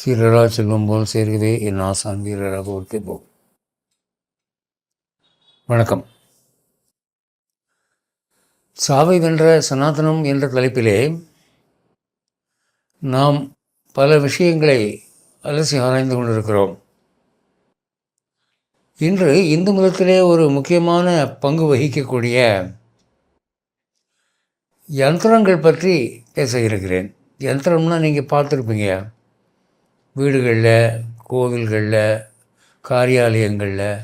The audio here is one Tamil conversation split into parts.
சீரரா செல்வம் போல் சேர்கிறதே என் ஆசான் வீரராக ஒருத்தே போ. வணக்கம். சாவை வென்ற சனாதனம் என்ற தலைப்பிலே நாம் பல விஷயங்களை அலசி ஆராய்ந்து கொண்டிருக்கிறோம். இன்று இந்து மதத்திலே ஒரு முக்கியமான பங்கு வகிக்கக்கூடிய யந்திரங்கள் பற்றி பேச இருக்கிறேன். யந்திரம்னா நீங்கள் பார்த்துருப்பீங்க, வீடுகளில், கோவில்களில், காரியாலயங்களில்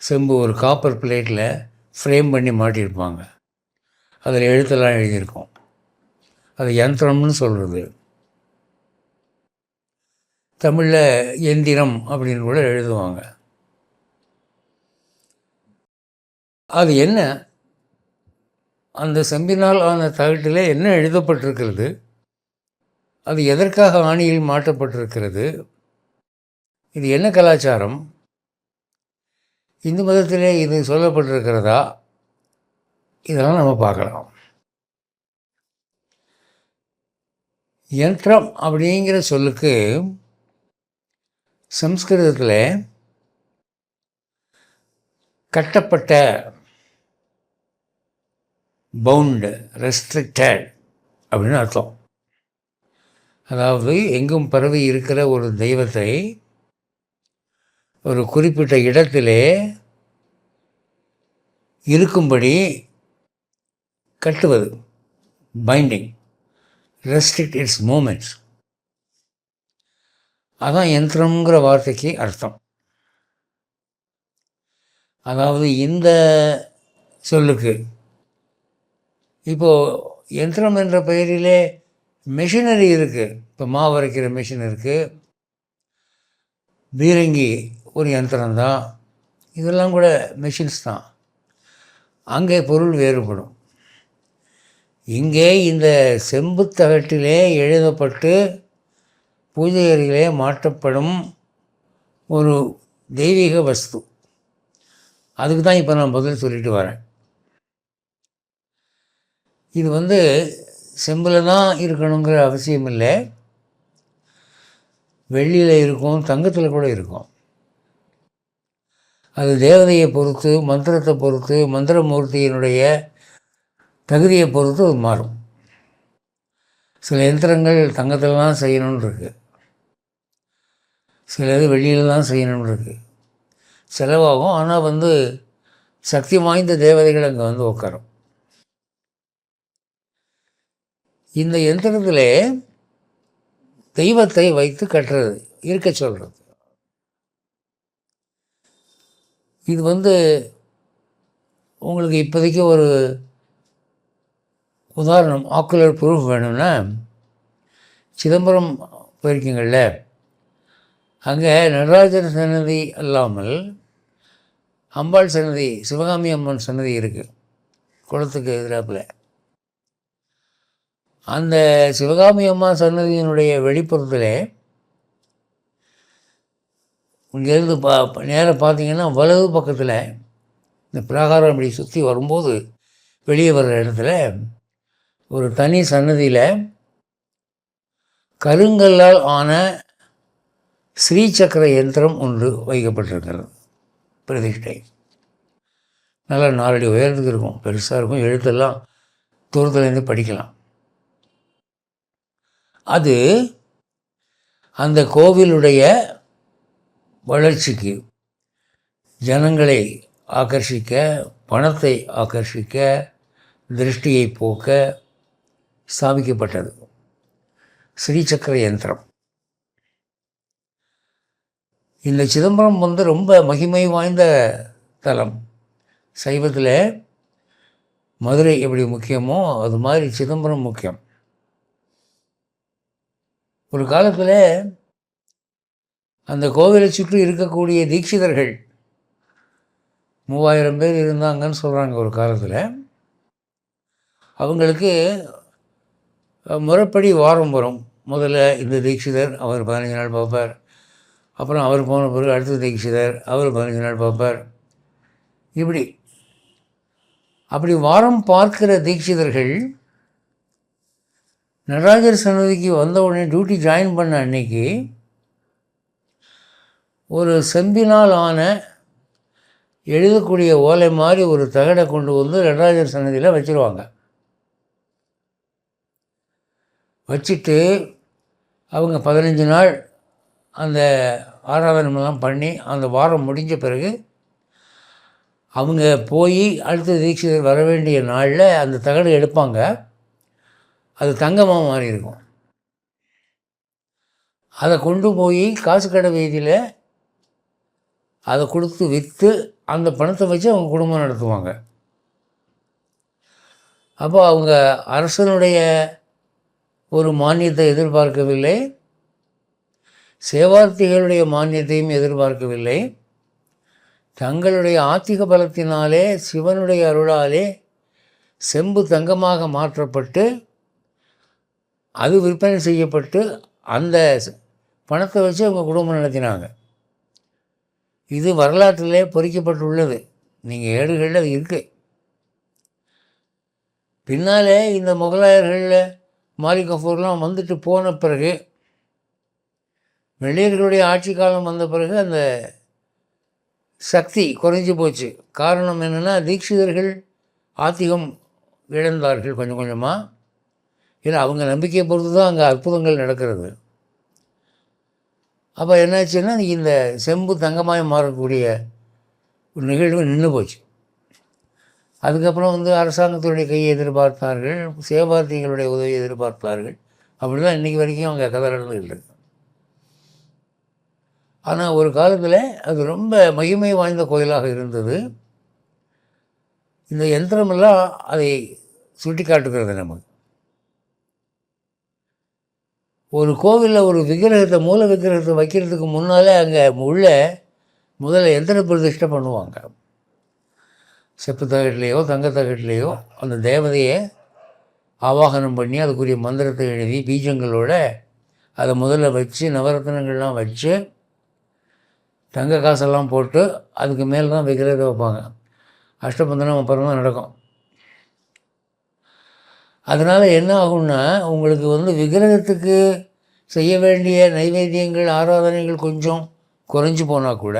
செம்பு ஒரு காப்பர் பிளேட்டில் ஃப்ரேம் பண்ணி மாட்டியிருப்பாங்க. அதில் எழுத்தெல்லாம் எழுதியிருக்கோம். அது யந்திரம்னு சொல்கிறது. தமிழில் எந்திரம் அப்படின்னு கூட எழுதுவாங்க. அது என்ன, அந்த செம்பினால் ஆன தகட்டில் என்ன எழுதப்பட்டிருக்கிறது, அது எதற்காக ஆணியில் மாட்டப்பட்டிருக்கிறது, இது என்ன கலாச்சாரம், இந்து மதத்திலே இது சொல்லப்பட்டிருக்கிறதா, இதெல்லாம் நம்ம பார்க்கலாம். யந்திரம் அப்படிங்கிற சொல்லுக்கு சம்ஸ்கிருதத்தில் கட்டப்பட்ட, பவுண்டு, ரெஸ்ட்ரிக்டட் அப்படின்னு அர்த்தம். அதாவது எங்கும் பரவி இருக்கிற ஒரு தெய்வத்தை ஒரு குறிப்பிட்ட இடத்திலே இருக்கும்படி கட்டுவது, பைண்டிங், ரெஸ்ட்ரிக்ட் இட்ஸ் மூமெண்ட்ஸ். அதான் யந்திரங்கிற வார்த்தைக்கு அர்த்தம். அதாவது இந்த சொல்லுக்கு இப்போது யந்திரம் என்ற பெயரிலே மெஷினரி இருக்குது. இப்போ மாவு அரைக்கிற மிஷின் இருக்குது, பீரங்கி ஒரு யந்திரம்தான், இதெல்லாம் கூட மெஷின்ஸ் தான். அங்கே பொருள் வேறுபடும். இங்கே இந்த செம்புத்தகட்டிலே எழுதப்பட்டு பூஜை அறையிலே மாட்டப்படும் ஒரு தெய்வீக வஸ்து. அதுக்கு தான் இப்போ நான் பதில் சொல்லிட்டு வரேன். இது செம்பில் தான் இருக்கணுங்கிற அவசியம் இல்லை. வெள்ளியில் இருக்கும், தங்கத்தில் கூட இருக்கும். அது தேவதையை பொறுத்து, மந்திரத்தை பொறுத்து, மந்திரமூர்த்தியினுடைய தகுதியை பொறுத்து அது மாறும். சில யந்திரங்கள் தங்கத்தில் தான் செய்யணும்னு இருக்குது, சிலது வெள்ளியில் தான் செய்யணும்னு இருக்குது. செலவாகும், ஆனால் சக்தி வாய்ந்த தேவதைகள் அங்கே உட்காரும். இந்த யந்திரத்தில் தெய்வத்தை வைத்து கட்டுறது, இருக்க சொல்கிறது. இது உங்களுக்கு இப்போதைக்கு ஒரு உதாரணம், ஆக்குலர் ப்ரூஃப் வேணும்னா, சிதம்பரம் போயிருக்கீங்கள்ல, அங்கே நடராஜர் சன்னதி அல்லாமல் அம்பாள் சன்னதி, சிவகாமி அம்மன் சன்னதி இருக்குது, குளத்துக்கு எதிராப்பில். அந்த சிவகாமி அம்மா சன்னதியினுடைய வெளிப்புறத்தில் இங்கேருந்து நேராக பார்த்தீங்கன்னா வலது பக்கத்தில் இந்த பிரகாரம் இப்படி சுற்றி வரும்போது வெளியே வர்ற இடத்துல ஒரு தனி சன்னதியில் கருங்கல்லால் ஆன ஸ்ரீசக்கர யந்திரம் ஒன்று வைக்கப்பட்டிருக்கிறது, பிரதிஷ்டை. நல்லா 4 அடி உயரத்துக்கு இருக்கும், பெருசாக இருக்கும், எழுத்தெல்லாம் தூரத்துலேருந்து படிக்கலாம். அது அந்த கோவிலுடைய வளர்ச்சிக்கு, ஜனங்களை ஆகர்ஷிக்க, பணத்தை ஆகர்ஷிக்க, திருஷ்டியை போக்க ஸ்தாபிக்கப்பட்டது ஸ்ரீசக்கர யந்திரம். இந்த சிதம்பரம் ரொம்ப மகிமை வாய்ந்த தலம். சைவத்தில் மதுரை எப்படி முக்கியமோ அது மாதிரி சிதம்பரம் முக்கியம். ஒரு காலத்தில் அந்த கோவிலை சுற்றி இருக்கக்கூடிய தீட்சிதர்கள் 3000 பேர் இருந்தாங்கன்னு சொல்கிறாங்க ஒரு காலத்தில். அவங்களுக்கு முறைப்படி வாரம் வரும். முதல்ல இந்த தீட்சிதர் அவர் 15 நாள் பார்ப்பார், அப்புறம் அவர் போன பிறகு அடுத்த தீட்சிதர் அவர் 15 நாள் பார்ப்பார். அப்படி வாரம் பார்க்கிற தீட்சிதர்கள் நடராஜர் சன்னதிக்கு வந்த உடனே டியூட்டி ஜாயின் பண்ண அன்னைக்கு ஒரு செம்பினால் ஆன எழுதக்கூடிய ஓலை மாதிரி ஒரு தகடை கொண்டு வந்து நடராஜர் சன்னதியில் வச்சுருவாங்க. வச்சுட்டு அவங்க 15 நாள் அந்த ஆராதனைலாம் பண்ணி அந்த வாரம் முடிஞ்ச பிறகு அவங்க போய் அடுத்த தீட்சிதர் வர வேண்டிய நாளில் அந்த தகடு எடுப்பாங்க. அது தங்கமாக மாறி இருக்கும். அதை கொண்டு போய் காசு கடை வீதியில் அதை கொடுத்து விற்று அந்த பணத்தை வச்சு அவங்க குடும்பம் நடத்துவாங்க. அப்போ அவங்க அரசனுடைய ஒரு மானியத்தை எதிர்பார்க்கவில்லை, சேவார்த்திகளுடைய மானியத்தையும் எதிர்பார்க்கவில்லை. தங்களுடைய ஆத்திக பலத்தினாலே சிவனுடைய அருளாலே செம்பு தங்கமாக மாற்றப்பட்டு அது விற்பனை செய்யப்பட்டு அந்த பணத்தை வச்சு அவங்க குடும்பம் நடத்தினாங்க. இது வரலாற்றிலே பொறிக்கப்பட்டுள்ளது. நீங்கள் ஏடுகளில் அது இருக்குது. பின்னாலே இந்த முகலாயர்களில் மாலிக் கஃபூர்லாம் வந்துட்டு போன பிறகு, வெள்ளையர்களுடைய ஆட்சி காலம் வந்த பிறகு அந்த சக்தி குறைஞ்சி போச்சு. காரணம் என்னென்னா, தீட்சிதர்கள் ஆத்திகம் இழந்தார்கள் கொஞ்சம் கொஞ்சமாக. ஏன்னா அவங்க நம்பிக்கையை பொறுத்து தான் அங்கே அற்புதங்கள் நடக்கிறது. அப்போ என்னாச்சுன்னா, இந்த செம்பு தங்கமாய் மாறக்கூடிய ஒரு நிகழ்வு நின்று போச்சு. அதுக்கப்புறம் அரசாங்கத்தினுடைய கையை எதிர்பார்த்தார்கள், சேவார்த்திகளுடைய உதவியை எதிர்பார்த்தார்கள். அப்படி தான் இன்றைக்கி வரைக்கும் அங்கே கதை நடந்துகிட்டு இருக்கு. ஆனால் ஒரு காலத்தில் அது ரொம்ப மகிமை வாய்ந்த கோயிலாக இருந்தது. இந்த யந்திரமெல்லாம் அதை சுட்டி காட்டுகிறது நமக்கு. ஒரு கோவிலில் ஒரு விக்கிரகத்தை, மூல விக்கிரகத்தை வைக்கிறதுக்கு முன்னாலே அங்கே முதல்ல யந்திர பிரதிஷ்டை பண்ணுவாங்க. செப்பு தகட்டிலேயோ தங்க தகட்டிலேயோ அந்த தேவதையை ஆவாகனம் பண்ணி அதுக்குரிய மந்திரத்தை எழுதி பீஜங்களோட அதை முதல்ல வச்சு நவரத்னங்கள்லாம் வச்சு தங்க காசெல்லாம் போட்டு அதுக்கு மேலே தான் விக்கிரகத்தை வைப்பாங்க. அஷ்டபந்தனம் அப்புறம் தான் நடக்கும். அதனால் என்ன ஆகும்னா, உங்களுக்கு விக்கிரகத்துக்கு செய்ய வேண்டிய நைவேத்தியங்கள் ஆராதனைகள் கொஞ்சம் குறைஞ்சி போனால் கூட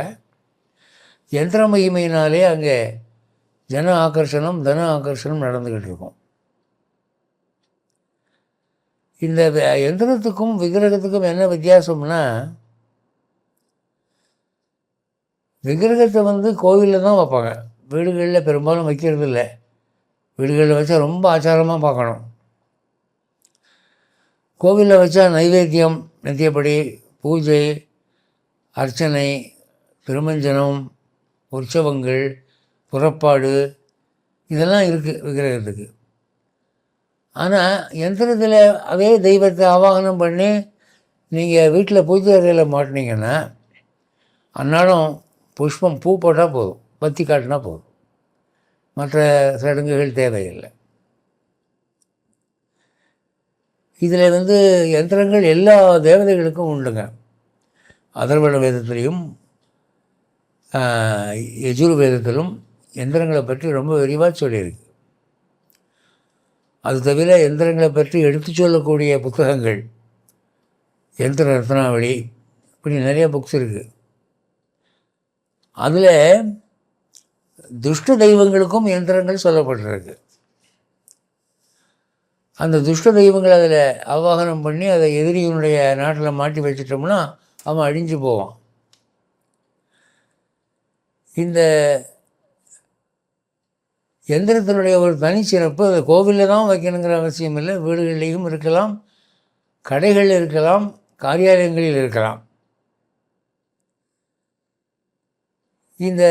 யந்திர மகிமையினாலே அங்கே ஜன ஆகர்ஷணம் தன ஆகர்ஷணம் நடந்துக்கிட்டு இருக்கும். இந்த யந்திரத்துக்கும் விக்கிரகத்துக்கும் என்ன வித்தியாசம்னா, விக்கிரகத்தை கோவிலில் தான் வைப்பாங்க, வீடுகளில் பெரும்பாலும் வைக்கிறது இல்லை. வீடுகளில் வச்சா ரொம்ப ஆச்சாரமாக பார்க்கணும். கோவிலில் வச்சா நைவேத்தியம், நித்தியப்படி பூஜை, அர்ச்சனை, திருமஞ்சனம், உற்சவங்கள், புறப்பாடு இதெல்லாம் இருக்குது விக்கிரகத்துக்கு. ஆனால் யந்திரத்தில் அதே தெய்வத்தை ஆவாகனம் பண்ணி நீங்கள் வீட்டில் பூஜை அறையில் மாட்டினீங்கன்னா அன்னாடம் புஷ்பம் பூ போட்டால் போதும், பத்தி காட்டினா போதும், மற்ற சடங்குகள் தேவையில்லை. இதில் யந்திரங்கள் எல்லா தேவதைகளுக்கும் உண்டுங்க. அதர்வண வேதத்திலையும் யஜுர்வேதத்திலும் யந்திரங்களை பற்றி ரொம்ப விரிவாக சொல்லியிருக்கு. அது தவிர யந்திரங்களை பற்றி எடுத்து சொல்லக்கூடிய புத்தகங்கள், யந்திர ரத்னாவளி, இப்படி நிறைய புக்ஸ் இருக்குது. அதில் துஷ்ட தெய்வங்களுக்கும் யந்திரங்கள் சொல்லப்பட்டிருக்கு. அந்த துஷ்ட தெய்வங்களை அதில் ஆவாகனம் பண்ணி அதை எதிரியினுடைய நாட்டில் மாட்டி வச்சிட்டோம்னா அவன் அழிஞ்சு போவான். இந்த யந்திரத்தினுடைய ஒரு தனிச்சிறப்பு, அதை கோவிலில் தான் வைக்கணுங்கிற அவசியம் இல்லை. வீடுகளிலையும் இருக்கலாம், கடைகளில் இருக்கலாம், காரியாலயங்களில் இருக்கலாம். இந்த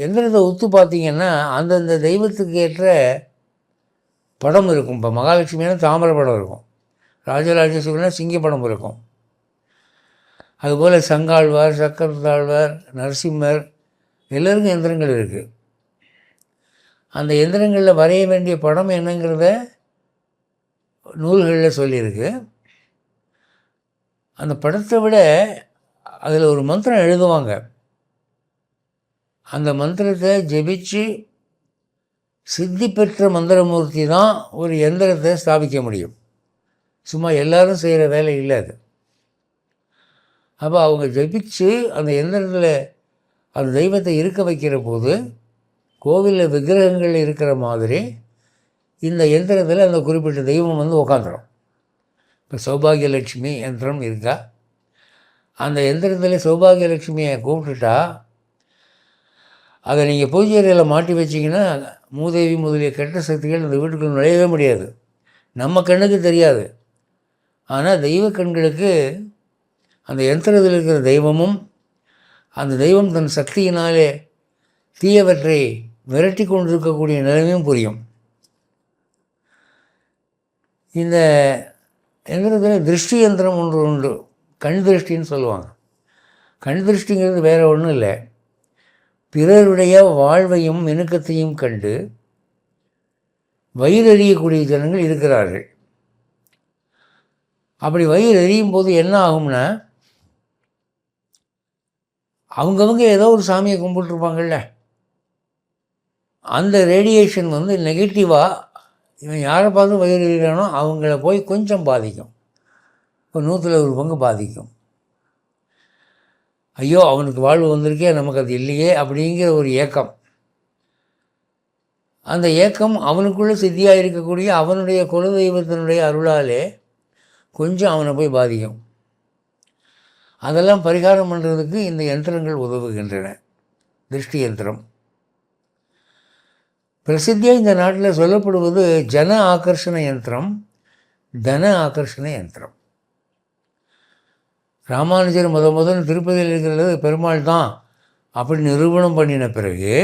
யந்திரத்தை ஒத்து பார்த்திங்கன்னா அந்தந்த தெய்வத்துக்கு ஏற்ற படம் இருக்கும். இப்போ மகாலட்சுமியான தாமரை படம் இருக்கும், ராஜராஜேஸ்வரனா சிங்க படம் இருக்கும். அதுபோல் சங்காழ்வார், சக்கரத்தாழ்வார், நரசிம்மர் எல்லோருக்கும் யந்திரங்கள் இருக்குது. அந்த யந்திரங்களில் வரைய வேண்டிய படம் என்னங்கிறத நூல்களில் சொல்லியிருக்கு. அந்த படத்தை விட அதில் ஒரு மந்திரம் எழுதுவாங்க. அந்த மந்திரத்தை ஜெபிச்சு சித்தி பெற்ற மந்திரமூர்த்தி தான் ஒரு யந்திரத்தை ஸ்தாபிக்க முடியும். சும்மா எல்லோரும் செய்கிற வேலை இல்லை அது. அப்போ அவங்க ஜெபிச்சு அந்த எந்திரத்தில் அந்த தெய்வத்தை இருக்க வைக்கிற போது கோவிலில் விக்கிரகங்கள் இருக்கிற மாதிரி இந்த எந்திரத்தில் அந்த குறிப்பிட்ட தெய்வம் வந்து உக்காந்துரும். இப்போ சௌபாகியலட்சுமி யந்திரம் இருக்கா, அந்த எந்திரத்தில் சௌபாகியலட்சுமியை கூப்பிட்டுட்டா அதை நீங்கள் பூஜை அறையில் மாட்டி வச்சிங்கன்னா மூதேவி முதலிய கெட்ட சக்திகள் அந்த வீட்டுக்குள்ள நுழையவே முடியாது. நம்ம கண்ணுக்கு தெரியாது, ஆனால் தெய்வ கண்களுக்கு அந்த யந்திரத்தில் இருக்கிற தெய்வமும் அந்த தெய்வம் தன் சக்தியினாலே தீயவற்றை விரட்டி கொண்டிருக்கக்கூடிய நிலைமையும் புரியும். இந்த யந்திரத்தில் திருஷ்டி யந்திரம் ஒன்று உண்டு, கண் திருஷ்டின்னு சொல்லுவாங்க. கண் திருஷ்டிங்கிறது வேறு ஒன்றும் இல்லை, பிறருடைய வாழ்வையும் மினுக்கத்தையும் கண்டு வயிறு எறியக்கூடிய ஜனங்கள் இருக்கிறார்கள். அப்படி வயிறு எறியும் போது என்ன ஆகும்னா, அவங்கவுங்க ஏதோ ஒரு சாமியை கும்பிட்டுருப்பாங்கள்ல, அந்த ரேடியேஷன் வந்து நெகட்டிவாக இவன் யாரை பார்த்து வயிறு எறிகிறானோ அவங்கள போய் கொஞ்சம் பாதிக்கும், இப்போ 100% பாதிக்கும். ஐயோ அவனுக்கு வாழ்வு வந்திருக்கே, நமக்கு அது இல்லையே அப்படிங்கிற ஒரு ஏக்கம். அந்த ஏக்கம் அவனுக்குள்ளே சித்தியாக இருக்கக்கூடிய அவனுடைய குலதெய்வத்தினுடைய அருளாலே கொஞ்சம் அவனை போய் பாதிக்கும். அதெல்லாம் பரிகாரம் பண்ணுறதுக்கு இந்த யந்திரங்கள் உதவுகின்றன. திருஷ்டி யந்திரம் பிரசித்தியாக இந்த நாட்டில் சொல்லப்படுவது ஜன ஆகர்ஷண யந்திரம், தன ஆகர்ஷண யந்திரம். ராமானுஜர் முதல் திருப்பதியில் இருக்கிறது பெருமாள் தான் அப்படி நிரூபணம் பண்ணின பிறகு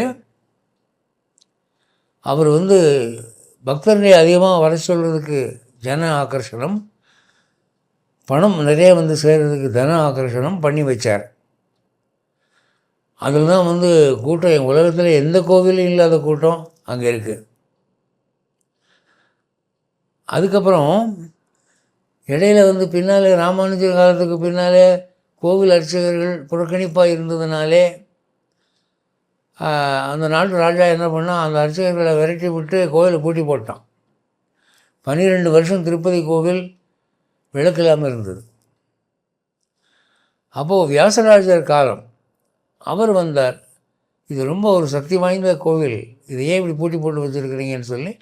அவர் வந்து பக்தர்களை அதிகமாக வர சொல்கிறதுக்கு ஜன ஆகர்ஷணம், பணம் நிறைய வந்து சேர்கிறதுக்கு தன ஆகர்ஷணம் பண்ணி வச்சார். அதில் தான் வந்து கூட்டம், உலகத்தில் எந்த கோவிலும் இல்லாத கூட்டம் அங்கே இருக்குது. அதுக்கப்புறம் இடையில வந்து பின்னால் ராமானுஜர் காலத்துக்கு பின்னாலே கோவில் அர்ச்சகர்கள் புறக்கணிப்பாக இருந்ததுனாலே அந்த நாட்டு ராஜா என்ன பண்ணால் அந்த அர்ச்சகர்களை விரட்டி விட்டு கோவிலை பூட்டி போட்டான். 12 வருஷம் திருப்பதி கோவில் விளக்கு இல்லாமல் இருந்தது. அப்போது வியாசராஜர் காலம் அவர் வந்தார், இது ரொம்ப ஒரு சக்தி வாய்ந்த கோவில், இதையே இப்படி பூட்டி போட்டு வச்சுருக்கிறீங்கன்னு சொல்லி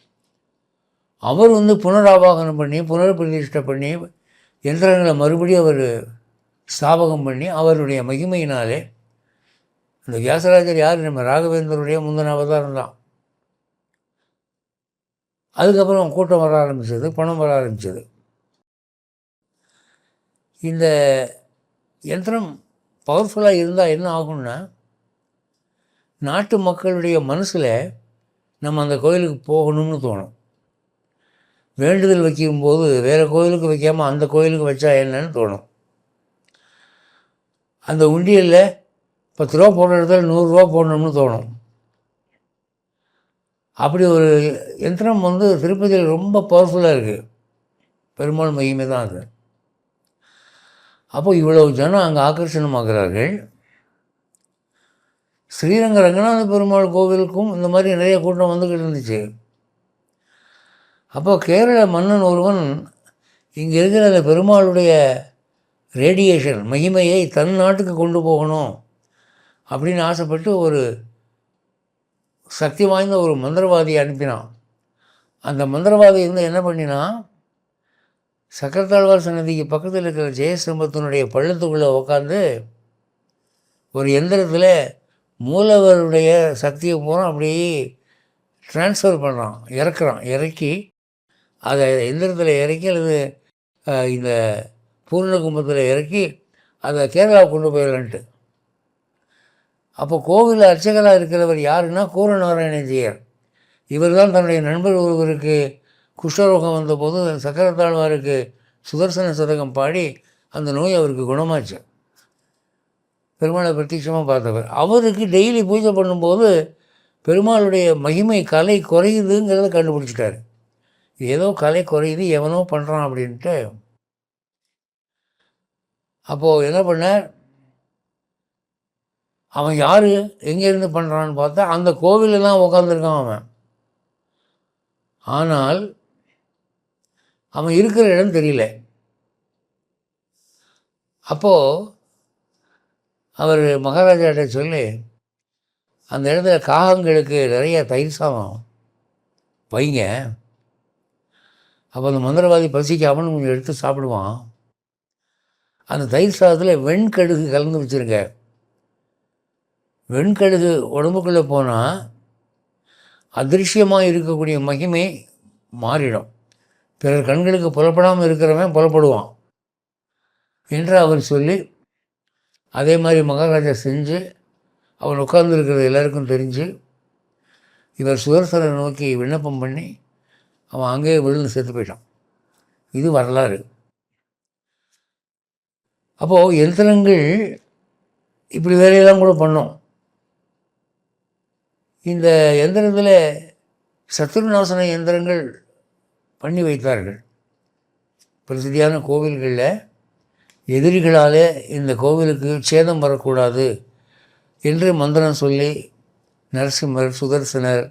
அவர் வந்து புனராவாகனம் பண்ணி புனர்பிரதிஷ்டை பண்ணி யந்திரங்களை மறுபடியும் அவர் ஸ்தாபகம் பண்ணி அவருடைய மகிமையினாலே, இந்த வியாசராஜர் யார், நம்ம ராகவேந்தருடைய முந்தின அவதாரம் தான். அதுக்கப்புறம் கூட்டம் வர ஆரம்பித்தது, பணம் வர ஆரம்பித்தது. இந்த யந்திரம் பவர்ஃபுல்லாக இருந்தால் என்ன ஆகும்னா, நாட்டு மக்களுடைய மனசில் நம்ம அந்த கோயிலுக்கு போகணும்னு தோணும். வேண்டுதல் வைக்கும்போது வேறு கோயிலுக்கு வைக்காமல் அந்த கோயிலுக்கு வச்சா என்னன்னு தோணும். அந்த உண்டியலில் 10 ரூபா போடுற இடத்துல 100 ரூபா போடணும்னு தோணும். அப்படி ஒரு யந்திரம் வந்து திருப்பதியில் ரொம்ப பவர்ஃபுல்லாக இருக்குது. பெருமாள் மகிமை தான் அது. அப்போது இவ்வளவு ஜனம் அங்கே ஆக்கர்ஷணமாகிறார்கள். ஸ்ரீரங்க ரங்கநாத பெருமாள் கோவிலுக்கும் இந்த மாதிரி நிறைய கூட்டம் வந்துக்கிட்டு இருந்துச்சு. அப்போ கேரள மன்னன் ஒருவன் இங்கே இருக்கிற அந்த பெருமாளுடைய ரேடியேஷன் மகிமையை தன் நாட்டுக்கு கொண்டு போகணும் அப்படின்னு ஆசைப்பட்டு ஒரு சக்தி வாய்ந்த ஒரு மந்திரவாதியை அனுப்பினான். அந்த மந்திரவாதி வந்து என்ன பண்ணினான், சக்கரத்தாழ்வார் சன்னதிக்கு பக்கத்தில் இருக்கிற ஜெயஸ்தம்பத்தினுடைய பள்ளத்துக்குள்ளே உட்காந்து ஒரு எந்திரத்தில் மூலவருடைய சக்தியை பூரா அப்படியே ட்ரான்ஸ்ஃபர் பண்ணுறான், இறக்கி அதை எந்திரத்தில் இறக்கி அல்லது இந்த பூர்ண கும்பத்தில் இறக்கி அதை கேரளாவுக்கு கொண்டு போயிடலான்ட்டு. அப்போ கோவிலில் அர்ச்சகராக இருக்கிறவர் யாருன்னா கூரநாராயணஜியர். இவர் தான் தன்னுடைய நண்பர் ஒருவருக்கு குஷ்டரோகம் வந்தபோது சக்கரத்தாழ்வாருக்கு சுதர்சன சதகம் பாடி அந்த நோய் அவருக்கு குணமாச்சு. பெருமாளை பிரத்யட்சமாக பார்த்தவர். அவருக்கு டெய்லி பூஜை பண்ணும்போது பெருமாளுடைய மகிமை கலை குறையுதுங்கிறத கண்டுபிடிச்சிட்டார். ஏதோ கலை குறையுது, எவனோ பண்ணுறான் அப்படின்ட்டு. அப்போது என்ன பண்ணார், அவன் யார் எங்கேருந்து பண்ணுறான்னு பார்த்தா அந்த கோவிலெல்லாம் உட்காந்துருக்கான் அவன். ஆனால் அவன் இருக்கிற இடம் தெரியல. அப்போது அவர் மகாராஜாட்ட சொல்லி அந்த இடத்துல காகங்களுக்கு நிறைய தயிர் சாதம் வைங்க, அப்போ அந்த மந்திரவாதி பசிக்காமல் கொஞ்சம் எடுத்து சாப்பிடுவான். அந்த தயிர் சாதத்தில் வெண்கடுகு கலந்து வச்சுருங்க. வெண்கடுகு உடம்புக்குள்ளே போனால் அதிருஷ்யமாக இருக்கக்கூடிய மகிமை மாறிடும். பிறர் கண்களுக்கு புலப்படாமல் இருக்கிறவன் புலப்படுவான் என்று அவர் சொல்லி, அதே மாதிரி மகாராஜா செஞ்சு அவன் உட்கார்ந்துருக்கிறது எல்லாருக்கும் தெரிஞ்சு இவர் சுதர்சனை நோக்கி விண்ணப்பம் பண்ணி அவன் அங்கேயே விழுந்து செத்து போயிட்டான். இது வரலாறு. அப்போது யந்திரங்கள் இப்படி வேலையெல்லாம் கூட பண்ணோம். இந்த யந்திரத்தில் சத்ருநாசன யந்திரங்கள் பண்ணி வைத்தார்கள். பிரசித்தியான கோவில்களில் எதிரிகளால் இந்த கோவிலுக்கு சேதம் வரக்கூடாது என்று மந்திரம் சொல்லி நரசிம்மர், சுதர்சனர்,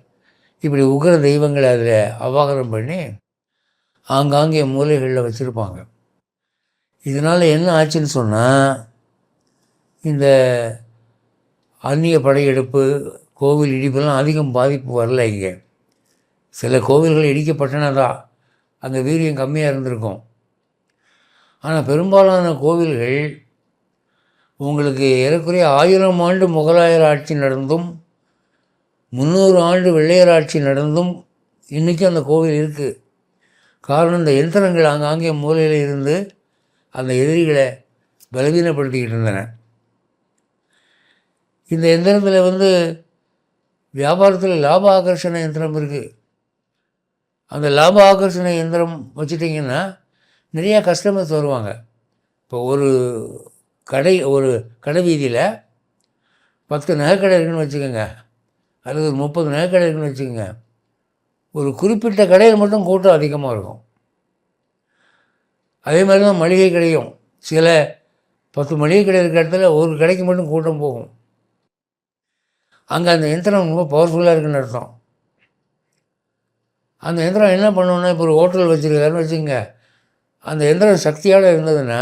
இப்படி உக்ர தெய்வங்களை அதில் அவாகனம் பண்ணி ஆங்காங்கே மூலைகளில் வச்சுருப்பாங்க. இதனால் என்ன ஆச்சுன்னு சொன்னால், இந்த அந்நிய படையெடுப்பு, கோவில் இடிப்பெல்லாம் அதிகம் பாதிப்பு வரல. இங்கே சில கோவில்கள் இடிக்கப்பட்டன தான், அங்கே வீரியம் கம்மியாக இருந்திருக்கும். ஆனால் பெரும்பாலான கோவில்கள் உங்களுக்கு ஏறக்குறைய 1000 ஆண்டு முகலாயர் ஆட்சி நடந்தும் 300 ஆண்டு வெள்ளையர் ஆட்சி நடந்தும் இன்றைக்கும் அந்த கோவில் இருக்குது. காரணம், இந்த யந்திரங்கள் ஆங்காங்கே மூலையில் இருந்து அந்த எதிரிகளை பலவீனப்படுத்திக்கிட்டு இருந்தன. இந்த யந்திரத்தில் வியாபாரத்தில் லாப ஆகர்ஷண யந்திரம் இருக்குது. அந்த லாப ஆகர்ஷண யந்திரம் வச்சுட்டிங்கன்னா நிறையா கஸ்டமர்ஸ் வருவாங்க. இப்போ ஒரு கடை வீதியில் 10 நகைக்கடை இருக்குதுன்னு வச்சுக்கோங்க, அல்லது ஒரு 30 நகைக்கடை இருக்குதுன்னு வச்சுக்கோங்க. ஒரு குறிப்பிட்ட கடையில் மட்டும் கூட்டம் அதிகமாக இருக்கும். அதே மாதிரி தான் மளிகை கடையும். சில 10 மளிகை கடை இருக்கிற இடத்துல ஒரு கடைக்கு மட்டும் கூட்டம் போகும். அங்கே அந்த யந்திரம் ரொம்ப பவர்ஃபுல்லாக இருக்குதுன்னு அர்த்தம். அந்த யந்திரம் என்ன பண்ணணுன்னா, இப்போ ஒரு ஹோட்டல் வச்சுருக்காருன்னு வச்சுக்கோங்க, அந்த யந்திரம் சக்தியோடு இருந்ததுன்னா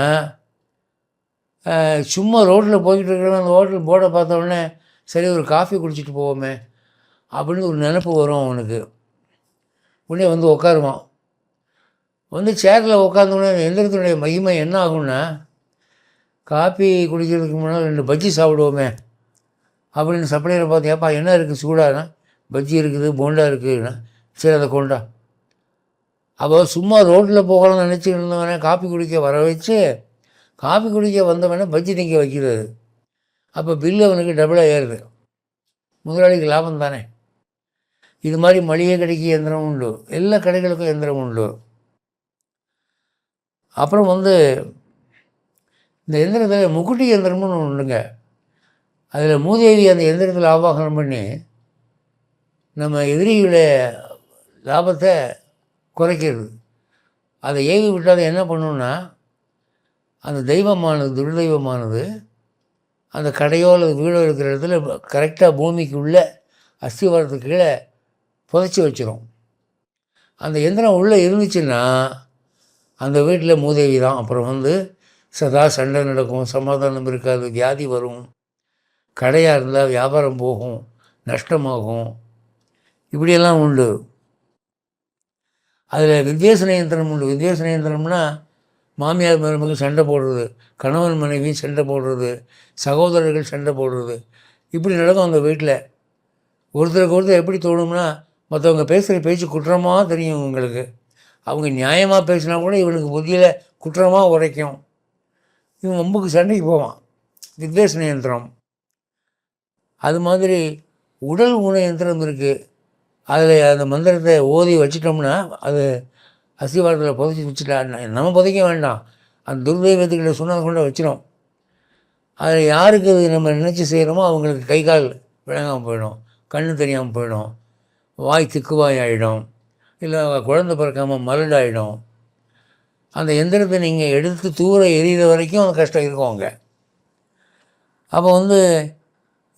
சும்மா ரோட்டில் போய்கிட்டு இருக்கிறவங்க அந்த ஹோட்டல் போர்டை பார்த்த உடனே சரி ஒரு காஃபி குடிச்சிட்டு போவோமே அப்படின்னு ஒரு நினப்பு வரும் அவனுக்கு. உடனே வந்து உட்காருவான். சேரில் உட்காந்தோடனே அந்த எந்திரத்தினுடைய மகிமை என்ன ஆகும்னா, காஃபி குடிக்கிறதுக்கு முன்னால் 2 பஜ்ஜி சாப்பிடுவோமே அப்படின்னு சப்ளையரை பார்த்து, ஏப்பா என்ன இருக்குது சூடானா, பஜ்ஜி இருக்குது, போண்டா இருக்குதுன்னா, சரி அதை கொண்டா. அப்போ சும்மா ரோட்டில் போகலாம்னு நினச்சிட்டு இருந்தவனே காஃபி குடிக்க வர வச்சு, காஃபி குடிக்க வந்தவனே பஜ்ஜி திங்க வைக்கிறது. அப்போ பில்லு அவனுக்கு டபுளாக ஏறுது. முதலாளிக்கு லாபம் தானே. இது மாதிரி மளிகை கடைக்கு இயந்திரம் உண்டு, எல்லா கடைகளுக்கும் இயந்திரம் உண்டு. அப்புறம் இந்த எந்திரத்தில் முக்குட்டி இயந்திரம்னு ஒன்று உண்டுங்க. அதில் மூதேவி அந்த எந்திரத்தில் ஆவாகனம் பண்ணி நம்ம எதிரியுடைய லாபத்தை குறைக்கிறது. அதை ஏவி விட்டால் என்ன பண்ணணுன்னா, அந்த தெய்வமானது, துர்தெய்வமானது அந்த கடையோ அல்லது வீடோ இருக்கிற இடத்துல கரெக்டாக பூமிக்கு உள்ள அஸ்திவாரத்துக்கு கீழே புதைச்சி வச்சிடும். அந்த எந்திரம் உள்ளே இருந்துச்சுன்னா அந்த வீட்டில் மூதேவி தான். அப்புறம் சதா சண்டை நடக்கும், சமாதானம் இருக்காது, வியாதி வரும், கடையாக இருந்தால் வியாபாரம் போகும், நஷ்டமாகும், இப்படியெல்லாம் உண்டு. அதில் வித்வேஷண யந்திரம் உண்டு. வித்வேஷண யந்திரம்னா மாமியார் மருமகள் சண்டை போடுறது, கணவன் மனைவி சண்டை போடுறது, சகோதரர்கள் சண்டை போடுறது, இப்படி நடக்கும் அந்த வீட்டில். ஒருத்தருக்கு ஒருத்தர் எப்படி தோணும்னா, மற்றவங்க பேசுகிற பேச்சு குற்றமாக தெரியும் இவங்களுக்கு. அவங்க நியாயமாக பேசினா கூட இவனுக்கு புத்தியில் குற்றமாக உரைக்கும். இவன் வம்புக்கு சண்டைக்கு போவான். வித்வேஷண யந்திரம். அது மாதிரி உடல் ஊன யந்திரம் இருக்குது. அதில் அந்த மந்திரத்தை ஓதி வச்சிட்டோம்னா அது அஸ்திவாரத்தில் புதைச்சி வச்சுட்டா, நம்ம புதைக்க வேண்டாம், அந்த துர்தெய்வத்துக்கிட்ட சொன்னால் கொண்டு வச்சிடும். அதில் யாருக்கு அது நம்ம நினச்சி செய்கிறோமோ அவங்களுக்கு கை கால் விளங்காமல் போயிடும், கண்ணு தெரியாமல் போயிடும், வாய் திக்குவாய் ஆகிடும், இல்லை குழந்தை பிறக்காமல் மலடாயிடும். அந்த எந்திரத்தை நீங்கள் எடுத்து தூர எரியிற வரைக்கும் அந்த கஷ்டம் இருக்கும் அங்கே. அப்போ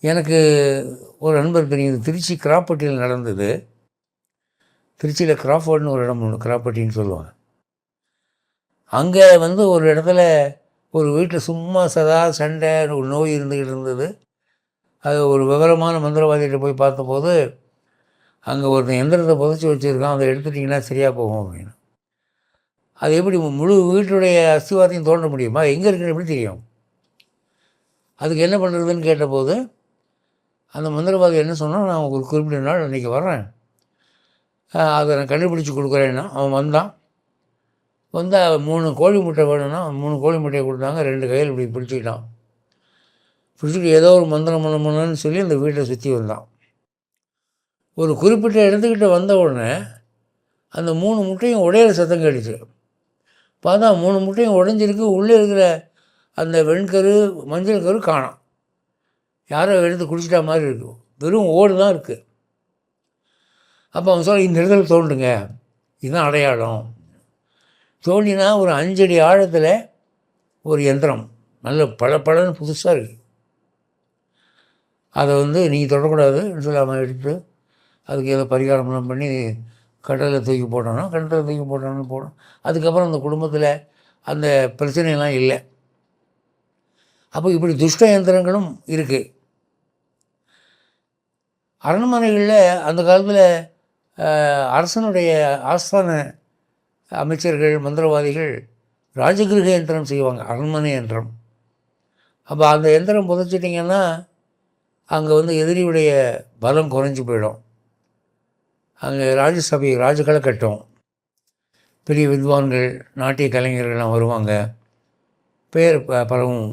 எனக்கு ஒரு நண்பர் தெரியுது, திருச்சி கிராப்பட்டியில் நடந்தது. திருச்சியில் கிராஃபோர்ட்னு ஒரு இடம் ஒன்று, கிராப்பட்டின்னு சொல்லுவாங்க. அங்கே ஒரு இடத்துல ஒரு வீட்டில் சும்மா சதா சண்டை ஒரு நோய் இருந்துக்கிட்டு இருந்தது. அது ஒரு விவரமான மந்திரவாதிகிட்ட போய் பார்த்தபோது, அங்கே ஒருத்தன் எந்திரத்தை புதைச்சி வச்சுருக்கான், அதை எடுத்துட்டிங்கன்னா சரியாக போகும் அப்படின்னு. அது எப்படி முழு வீட்டுடைய அஸ்திவாரத்தையும் தோண்ட முடியுமா? எங்கே இருக்குன்னு எப்படி தெரியும்? அதுக்கு என்ன பண்ணுறதுன்னு கேட்டபோது, அந்த மந்திரவாதி என்ன சொன்னால், நான் ஒரு குறிப்பிட்ட நாள் அன்றைக்கி வர்றேன், அதை நான் கண்டுபிடிச்சி கொடுக்குறேன்னா. அவன் வந்தான். வந்து 3 கோழி முட்டை வேணும்னா 3 கோழி முட்டையை கொடுத்தாங்க. 2 கையில் இப்படி பிடிச்சிக்கிட்டான். பிடிச்சிட்டு ஏதோ ஒரு மந்திரம் பண்ணணும்னு சொல்லி அந்த வீட்டை சுற்றி வந்தான். ஒரு குறிப்பிட்ட இடத்துக்கிட்ட வந்த உடனே அந்த 3 முட்டையும் உடையிற சத்தம் கேட்டுச்சு. பார்த்தா 3 முட்டையும் உடைஞ்சிருக்கு. உள்ளே இருக்கிற அந்த வெண்கரு மஞ்சள் கரு காணோம். யாரோ எடுத்து குடிச்சிட்டா மாதிரி இருக்கும். வெறும் ஓடு தான் இருக்குது. அப்போ அவன் சொல்ல, இந்த இடத்துல தோண்டுங்க, இதுதான் அடையாளம். தோண்டினா ஒரு 5 அடி ஆழத்தில் ஒரு யந்திரம் நல்ல பளபளன்னு புதுசாக இருக்குது. அதை நீங்கள் தொடக்கூடாதுன்னு சொல்லி அவன் எடுத்து அதுக்கு ஏதோ பரிகாரம்லாம் பண்ணி கடலில் தூக்கி போட்டோன்னா கிணத்துல தூக்கி போட்டோன்னு போடும். அதுக்கப்புறம் அந்த குடும்பத்தில் அந்த பிரச்சனையெல்லாம் இல்லை. அப்போ இப்படி துஷ்ட யந்திரங்களும் இருக்குது. அரண்மனைகளில் அந்த காலத்தில் அரசனுடைய ஆஸ்தான அமைச்சர்கள் மந்திரவாதிகள் ராஜகிருக யந்திரம் செய்வாங்க, அரண்மனை யந்திரம். அப்போ அந்த யந்திரம் புதைச்சிட்டிங்கன்னா அங்கே எதிரியுடைய பலம் குறைஞ்சி போயிடும். அங்கே ராஜசபை ராஜகளை கட்டும், பெரிய வித்வான்கள் நாட்டிய கலைஞர்கள்லாம் வருவாங்க, பேர் பரவும்,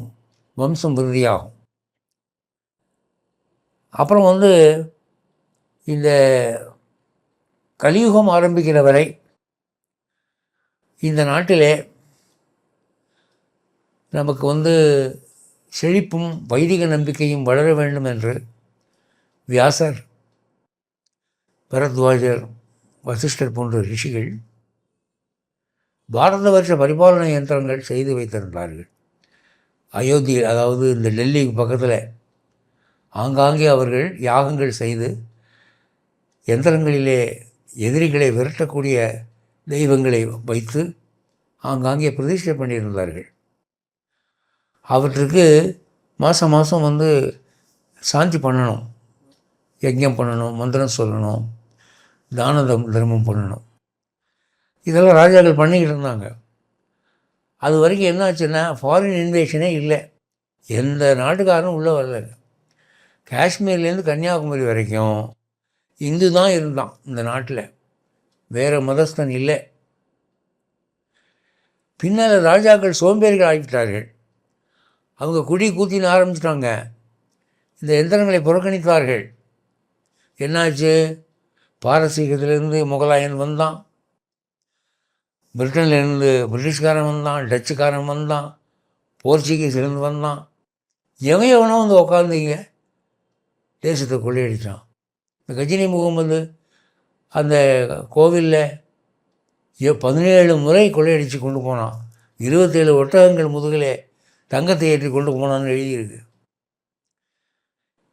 வம்சம் விருதியாகும். அப்புறம் இந்த கலியுகம் ஆரம்பிக்கிற வரை இந்த நாட்டிலே நமக்கு செழிப்பும் வைதிக நம்பிக்கையும் வளர வேண்டும் என்று வியாசர், பரத்வாஜர், வசிஷ்டர் போன்ற ரிஷிகள் பாரத வருஷ பரிபாலனை யந்திரங்கள் செய்து வைத்திருந்தார்கள். அயோத்தி, அதாவது இந்த டெல்லிக்கு பக்கத்தில் ஆங்காங்கே அவர்கள் யாகங்கள் செய்து யந்திரங்களிலே எதிரிகளை விரட்டக்கூடிய தெய்வங்களை வைத்து ஆங்காங்கே பிரதிஷ்டை பண்ணியிருந்தார்கள். அவற்றுக்கு மாதம் மாதம் சாந்தி பண்ணணும், யஜ்ஞம் பண்ணணும், மந்திரம் சொல்லணும், தான தர்மம் பண்ணணும். இதெல்லாம் ராஜாக்கள் பண்ணிக்கிட்டு இருந்தாங்க. அது வரைக்கும் என்ன ஆச்சுன்னா, ஃபாரின் இன்வேஷனே இல்லை, எந்த நாட்டுக்காரனும் உள்ளே வரல. காஷ்மீர்லேருந்து கன்னியாகுமரி வரைக்கும் இந்து தான் இருந்தான் இந்த நாட்டில், வேறு மதஸ்தன் இல்லை. பின்னால் ராஜாக்கள் சோம்பேறிகள் ஆகிவிட்டார்கள். அவங்க குடி கூத்தின்னு ஆரம்பிச்சிட்டாங்க, இந்த எந்திரங்களை புறக்கணித்தார்கள். என்னாச்சு, பாரசீகத்திலேருந்து முகலாயன் வந்தான், பிரிட்டன்லேருந்து பிரிட்டிஷ்காரன் வந்தான், டச்சுக்காரன் வந்தான், போர்ச்சுகீஸ்லேருந்து வந்தான். எவனோ உட்காந்துங்க தேசத்தை கொள்ளையடித்தான். இந்த கஜினி முகமது அந்த கோவிலில் 17 முறை கொள்ளையடித்து கொண்டு போனான். 27 ஒட்டகங்கள் முதுகிலே தங்கத்தை ஏற்றி கொண்டு போனான்னு எழுதியிருக்கு.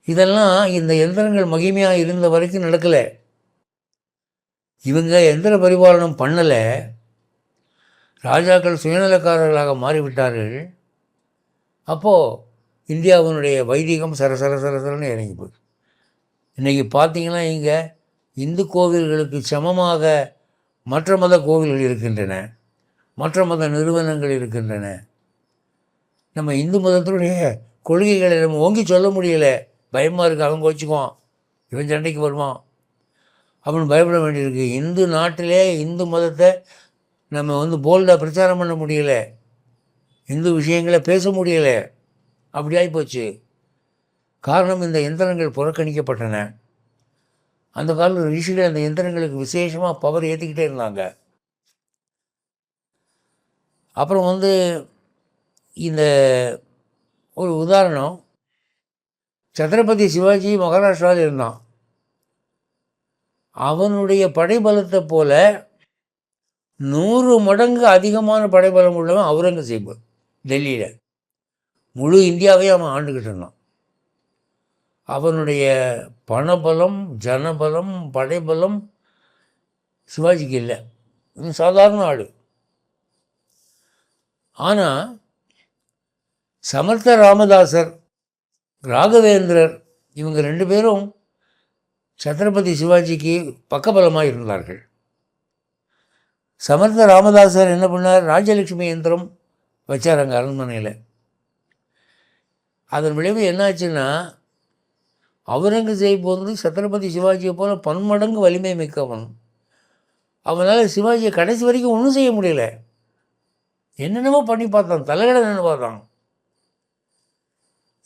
இதெல்லாம் இந்த எந்திரங்கள் மகிமையாக இருந்த வரைக்கும் நடக்கலை. இவங்க எந்திர பரிபாலனம் பண்ணலை, ராஜாக்கள் சுயநலக்காரர்களாக மாறிவிட்டார்கள். அப்போது இந்தியாவினுடைய வைதிகம் சரசரன்னு இறங்கி போகுது. இன்றைக்கி பார்த்திங்கன்னா இங்கே இந்து கோவில்களுக்கு சமமாக மற்ற மத கோவில்கள் இருக்கின்றன, மற்ற மத நிறுவனங்கள் இருக்கின்றன. நம்ம இந்து மதத்தினுடைய கொள்கைகளை நம்ம ஓங்கி சொல்ல முடியலை, பயமாக இருக்குது. அவங்க வச்சுக்குவான், இவன் சண்டைக்கு வருவான் அப்படின்னு பயப்பட வேண்டியிருக்கு. இந்து நாட்டிலே இந்து மதத்தை நம்ம போல்டாக பிரச்சாரம் பண்ண முடியலை, இந்து விஷயங்களை பேச முடியலை, அப்படி ஆகிப்போச்சு. காரணம், இந்த எந்திரங்கள் புறக்கணிக்கப்பட்டன. அந்த காலத்தில் ரிஷிகள் அந்த எந்திரங்களுக்கு விசேஷமாக பவர் ஏற்றிக்கிட்டே இருந்தாங்க. அப்புறம் இந்த ஒரு உதாரணம், சத்ரபதி சிவாஜி மகாராஷ்டிராவில் இருந்தான். அவனுடைய படைபலத்தை போல 100 மடங்கு அதிகமான படைபலம் உள்ளவன் அவுரங்கசீப். டெல்லியில் முழு இந்தியாவையும் அவன் ஆண்டுக்கிட்டு இருந்தான். அவனுடைய பணபலம், ஜனபலம், படைபலம் சிவாஜிக்கு இல்லை, சாதாரண ஆள். ஆனால் சமர்த்த ராமதாசர், ராகவேந்திரர், இவங்க 2 பேரும் சத்ரபதி சிவாஜிக்கு பக்கபலமாக இருந்தார்கள். சமர்த்த ராமதாசர் என்ன பண்ணார், ராஜலட்சுமி யந்திரம் வச்சார் அங்கே அரண்மனையில். அதன் விளைவு என்னாச்சுன்னா, அவுரங்கசீப் வந்து சத்ரபதி சிவாஜியை போல பன்மடங்கு வலிமை மிக்கவன். அவனால் சிவாஜியை கடைசி வரைக்கும் ஒன்றும் செய்ய முடியல. என்னென்னமோ பண்ணி பார்த்தான், தலைகடை நின்று பார்த்தான்.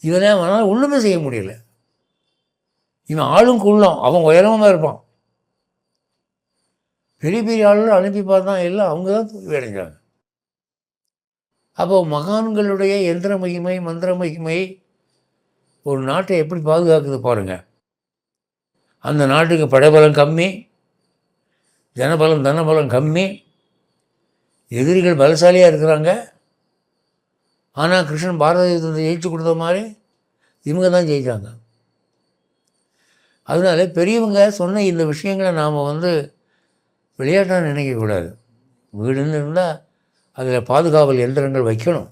இவனே அவனால் ஒன்றுமே செய்ய முடியல. இவன் ஆளும் குள்ளம், அவன் உயரமாக இருப்பான். பெரிய பெரிய ஆளுநர் அனுப்பி பார்த்தான், எல்லாம் அவங்க தான் தோல்வி அடைஞ்சாங்க. அப்போது மகான்களுடைய யந்திர மகிமை, மந்திர மகிமை ஒரு நாட்டை எப்படி பாதுகாக்குது பாருங்கள். அந்த நாட்டுக்கு படைபலம் கம்மி, ஜனபலம் தனபலம் கம்மி, எதிரிகள் பலசாலியாக இருக்கிறாங்க. ஆனால் கிருஷ்ணன் பாரத யுத்தத்தை ஜெயிச்சு கொடுத்த மாதிரி இவங்க தான் ஜெயித்தாங்க. அதனால பெரியவங்க சொன்ன இந்த விஷயங்களை நாம் விளையாட்டாக நினைக்கக்கூடாது. வீடுன்னு இருந்தால் அதில் பாதுகாவல் எந்திரங்கள் வைக்கணும்.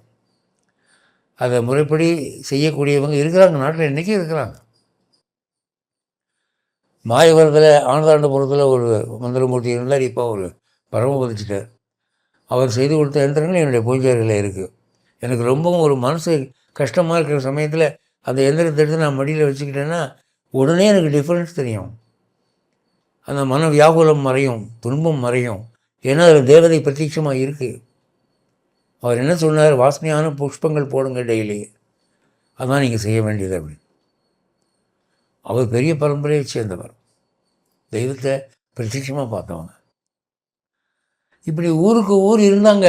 அதை முறைப்படி செய்யக்கூடியவங்க இருக்கிறாங்க, நாட்டில் இன்றைக்கி இருக்கிறாங்க. மாயவரத்தில் ஆனந்தாண்டபுரத்தில் ஒரு மந்திரமூர்த்தி இருந்தார், இப்போ அவர் பரம பதிச்சிட்டார். அவர் செய்து கொடுத்த எந்திரங்கள் என்னுடைய பூஜைகளில் இருக்குது. எனக்கு ரொம்பவும் ஒரு மனசு கஷ்டமாக இருக்கிற சமயத்தில் அந்த எந்திரத்தை எடுத்து நான் மடியில் வச்சுக்கிட்டேன்னா உடனே எனக்கு டிஃப்ரென்ஸ் தெரியும். அந்த மன வியாகுலம் மறையும், துன்பம் மறையும். ஏன்னா அதில் தேவதை பிரத்யட்சமாக இருக்குது. அவர் என்ன சொன்னார், வாசனையான புஷ்பங்கள் போடுங்க டெய்லி, அதான் நீங்கள் செய்ய வேண்டியது அப்படின்னு. அவர் பெரிய பரம்பரையை சேர்ந்தவர், தெய்வத்தை பிரத்யட்சமாக பார்த்தவங்க. இப்படி ஊருக்கு ஊர் இருந்தாங்க,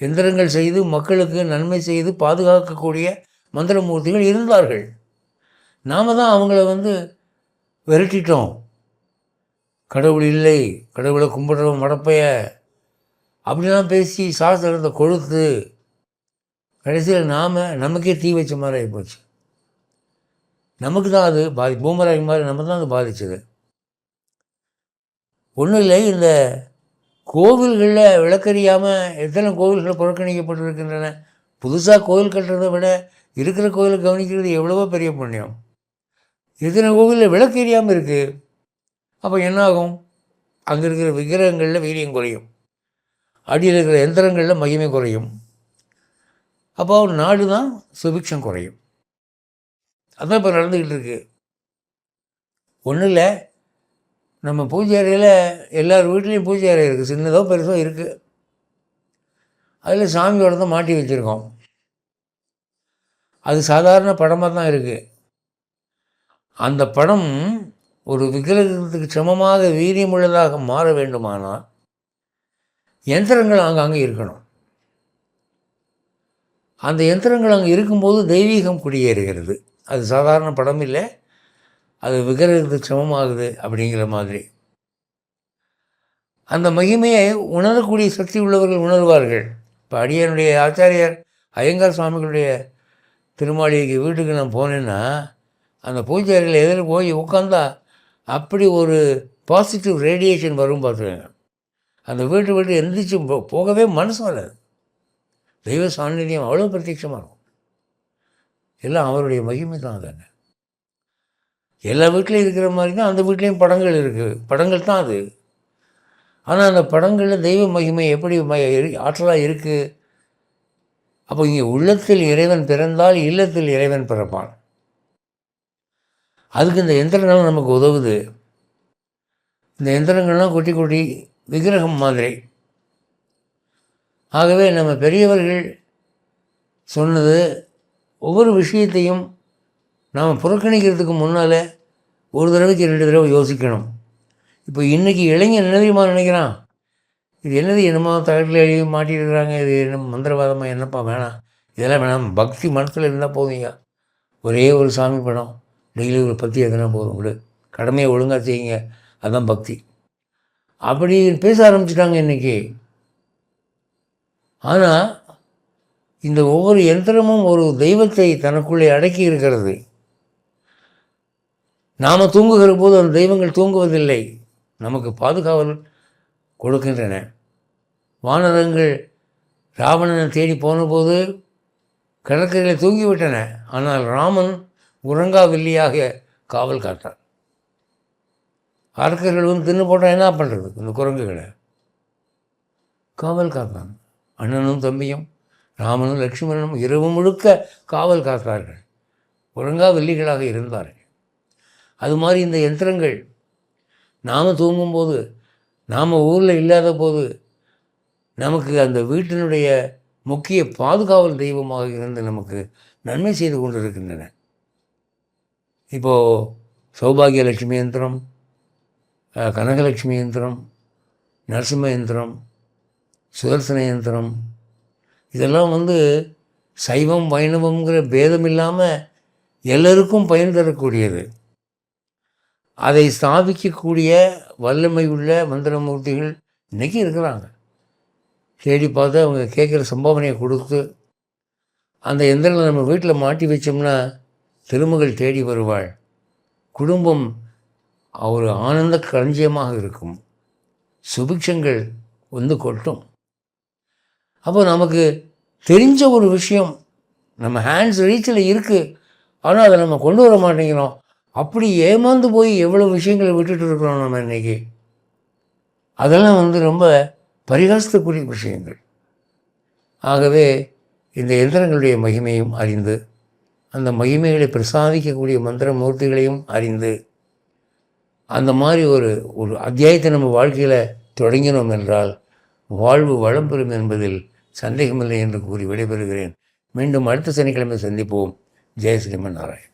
எந்திரங்கள் செய்து மக்களுக்கு நன்மை செய்து பாதுகாக்கக்கூடிய மந்திரமூர்த்திகள் இருந்தார்கள். நாம் தான் அவங்கள விரட்டிட்டோம். கடவுள் இல்லை, கடவுளை கும்பிடுறவன் மடப்பைய அப்படிலாம் பேசி சாஸ்திரத்தை கொழுத்து கடைசியில் நமக்கே தீ வச்ச மாதிரி ஆகிப்போச்சு. நமக்கு தான் அது பூமராய் மாதிரி நம்ம தான் அது பாதிச்சது. ஒன்றும் இல்லை, இந்த கோவில்களில் விளக்கறியாமல் எத்தனை கோவில்கள் புறக்கணிக்கப்பட்டிருக்கின்றன. புதுசாக கோவில் கட்டுறதை விட இருக்கிற கோவிலை கவனிக்கிறது எவ்வளவோ பெரிய புண்ணியம். எத்தனை கோவிலில் விளக்கு எரியாமல் இருக்குது. அப்போ என்னாகும், அங்கே இருக்கிற விக்கிரகங்களில் வீரியம் குறையும், அடியில் இருக்கிற எந்திரங்களில் மகிமை குறையும். அப்போ நாடு தான் சுபிக்ஷம் குறையும். அதான் இப்போ நடந்துக்கிட்டு இருக்கு. ஒன்றும் இல்லை, நம்ம பூஜை அறையில் எல்லார் வீட்லேயும் பூஜை அறை இருக்குது, சின்னதோ பெருசோ இருக்குது. அதில் சாமியோட தான் மாட்டி வச்சுருக்கோம். அது சாதாரண படமாக தான் இருக்குது. அந்த படம் ஒரு விக்கிரகத்துக்கு சமமாக வீரியமுள்ளதாக மாற வேண்டுமானால் யந்திரங்கள் அங்கே இருக்கணும். அந்த யந்திரங்கள் அங்கே இருக்கும்போது தெய்வீகம் குடியேறுகிறது. அது சாதாரண படம் இல்லை, அது விக்கிரகத்துக்கு சமமாகுது அப்படிங்கிற மாதிரி. அந்த மகிமையை உணரக்கூடிய சக்தி உள்ளவர்கள் உணர்வார்கள். இப்போ அடியனுடைய ஆச்சாரியார் ஐயங்கார் சுவாமிகளுடைய திருமாளிகைக்கு வீட்டுக்கு நான் போனேன்னா அந்த பூஜை அறையில் எதில் போய் உட்காந்தா அப்படி ஒரு பாசிட்டிவ் ரேடியேஷன் வரும் பார்த்துக்கோங்க. அந்த வீட்டு விட்டு எந்திரிச்சு போகவே மனசு வராது. தெய்வ சாநித்தியம் அவ்வளோ பிரத்யட்சமாக இருக்கும். எல்லாம் அவருடைய மகிமை தான். அதாங்க எல்லா வீட்லேயும் இருக்கிற மாதிரி தான் அந்த வீட்லேயும் படங்கள் இருக்குது, படங்கள் தான் அது. ஆனால் அந்த படங்களில் தெய்வ மகிமை எப்படி ஆற்றலாக இருக்குது. அப்போ இங்கே உள்ளத்தில் இறைவன் பிறந்தால் இல்லத்தில் இறைவன் பிறப்பான். அதுக்கு இந்த எந்திரங்கள் நமக்கு உதவுது. இந்த எந்திரங்கள்லாம் கொட்டி கொட்டி விக்கிரகம் மாதிரி. ஆகவே நம்ம பெரியவர்கள் சொன்னது ஒவ்வொரு விஷயத்தையும் நாம் புறக்கணிக்கிறதுக்கு முன்னால் ஒரு தடவைக்கு 2 தடவை யோசிக்கணும். இப்போ இன்றைக்கி இளைஞன் என்ன தெரியுமா நினைக்கிறான், இது என்னது என்னமோ தகட்டில் எழுதி மாட்டியிருக்கிறாங்க, இது என்ன மந்திரவாதமாக, என்னப்பா வேணாம், இதெல்லாம் வேணாம், பக்தி மனசில் இருந்தால் போதுங்க. ஒரே ஒரு சாமி படம் டெய்லி ஒரு பற்றி எதுனா போதும், விடு, கடமையை ஒழுங்காக செய்யுங்க, அதுதான் பக்தி அப்படி பேச ஆரம்பிச்சிட்டாங்க இன்றைக்கி. ஆனால் இந்த ஒவ்வொரு யந்திரமும் ஒரு தெய்வத்தை தனக்குள்ளே அடக்கி இருக்கிறது. நாம் தூங்குகிற போது அந்த தெய்வங்கள் தூங்குவதில்லை, நமக்கு பாதுகாவல் கொடுக்கின்றன. வானரங்கள் ராவணனை தேடி போனபோது கடற்கரையில் தூங்கிவிட்டன. ஆனால் ராமன் உறங்காவில்லியாக காவல் காத்தார். அரக்கர்கள் வந்து தின்னு போட்டால் என்ன பண்ணுறது? இந்த குரங்குகளை காவல் காத்தாங்க. அண்ணனும் தம்பியும் ராமனும் லக்ஷ்மணனும் இரவு முழுக்க காவல் காத்தார்கள். உறங்காவில்லிகளாக இருந்தார்கள். அது மாதிரி இந்த யந்திரங்கள் நாம் தூங்கும்போது, நாம் ஊரில் இல்லாத போது நமக்கு அந்த வீட்டினுடைய முக்கிய பாதுகாவல் தெய்வமாக இருந்து நமக்கு நன்மை செய்து கொண்டிருக்கின்றன. இப்போது சௌபாகியலட்சுமி யந்திரம், கனகலட்சுமி யந்திரம், நரசிம்ம யந்திரம், சுதர்சன யந்திரம், இதெல்லாம் வந்து சைவம் வைணவங்கிற பேதம் இல்லாமல் எல்லோருக்கும் பயன் தரக்கூடியது. அதை ஸ்தாபிக்கக்கூடிய வல்லமை உள்ள மந்திரமூர்த்திகள் இன்றைக்கி இருக்கிறாங்க. தேடி பார்த்து அவங்க கேட்குற சம்பாவனையை கொடுத்து அந்த எந்திரங்களை நம்ம வீட்டில் மாட்டி வச்சோம்னா திருமகள் தேடி வருவாள். குடும்பம் ஒரு ஆனந்த களஞ்சியமாக இருக்கும். சுபிக்ஷங்கள் வந்து கொட்டும். அப்போ நமக்கு தெரிஞ்ச ஒரு விஷயம் நம்ம ஹேண்ட்ஸ் ரீச்சில் இருக்குது, ஆனால் அதை நம்ம கொண்டு வர மாட்டேங்கிறோம். அப்படி ஏமாந்து போய் எவ்வளோ விஷயங்களை விட்டுட்டு இருக்கிறோம் நம்ம இன்றைக்கி. அதெல்லாம் வந்து ரொம்ப பரிகாசத்துக்குரிய விஷயங்கள். ஆகவே இந்த யந்திரங்களுடைய மகிமையும் அறிந்து, அந்த மகிமைகளை பிரசாதிக்கக்கூடிய மந்திர மூர்த்திகளையும் அறிந்து, அந்த மாதிரி ஒரு அத்தியாயத்தை நம்ம வாழ்க்கையில் தொடங்கினோம் என்றால் வாழ்வு வளம் பெறும் என்பதில் சந்தேகமில்லை என்று கூறி விடைபெறுகிறேன். மீண்டும் அடுத்த சனிக்கிழமை சந்திப்போம். ஜெய ஸ்ரீமன் நாராயண்.